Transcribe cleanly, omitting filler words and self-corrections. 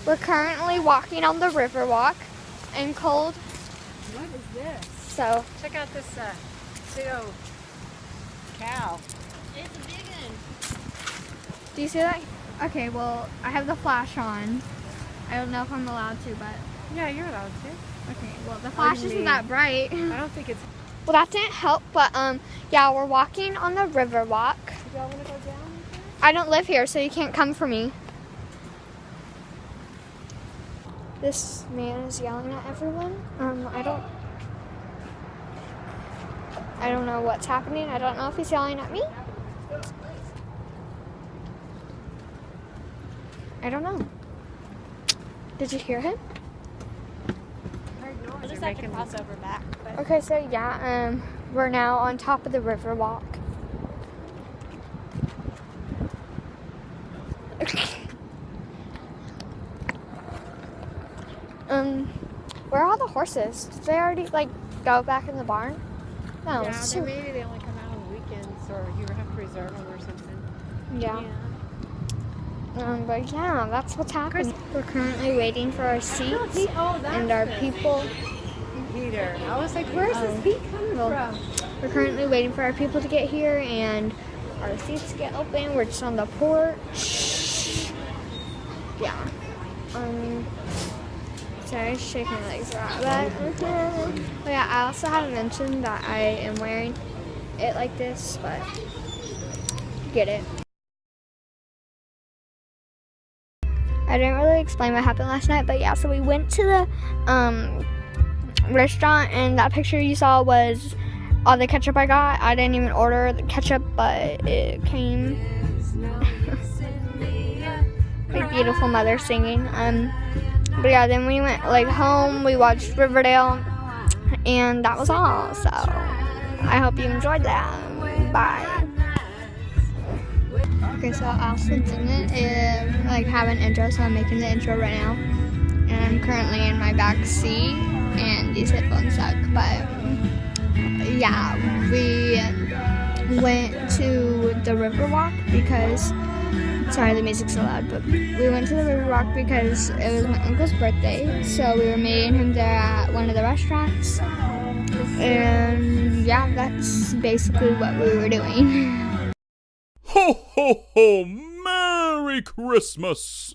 We're currently walking on the river walk and cold. What is this? So Check out this big old cow. It's a big one. do you see that? Okay, well, I have the flash on. I don't know if I'm allowed to, but Yeah, you're allowed to. okay, well, the flash isn't that bright. I don't think it's... Well, that didn't help, but yeah, we're walking on the river walk. Do y'all want to go down here? I don't live here, so you can't come for me. This man is yelling at everyone. I don't know what's happening. I don't know if he's yelling at me. I don't know. Did you hear him? We'll just have to cross over back. But Okay, so yeah, we're now on top of the river walk. Where are all the horses? Did they already go back in the barn? No. Yeah, maybe they only come out on the weekends, or you have to reserve them or something. Yeah. But yeah, that's what's happening. We're currently waiting for our seats and our people. Peter. I was like, where's this heat coming from? We're currently waiting for our people to get here and our seats to get open. We're just on the porch. Yeah. Sorry, shaking my legs around. But yeah, I also had to mention that I am wearing it like this, but get it. I didn't really explain what happened last night, but yeah, so we went to the restaurant, and that picture you saw was all the ketchup I got. I didn't even order the ketchup, but it came. My beautiful mother singing. But yeah, then we went home, we watched Riverdale, and that was all. So I hope you enjoyed that. Bye. Okay, so I also didn't have an intro, so I'm making the intro right now. And I'm currently in my back seat, and these headphones suck. But yeah, we went to the Riverwalk because, sorry the music's so loud, but we went to the Riverwalk because it was my uncle's birthday. So we were meeting him there at one of the restaurants. And yeah, that's basically what we were doing. Ho, ho, ho! Merry Christmas!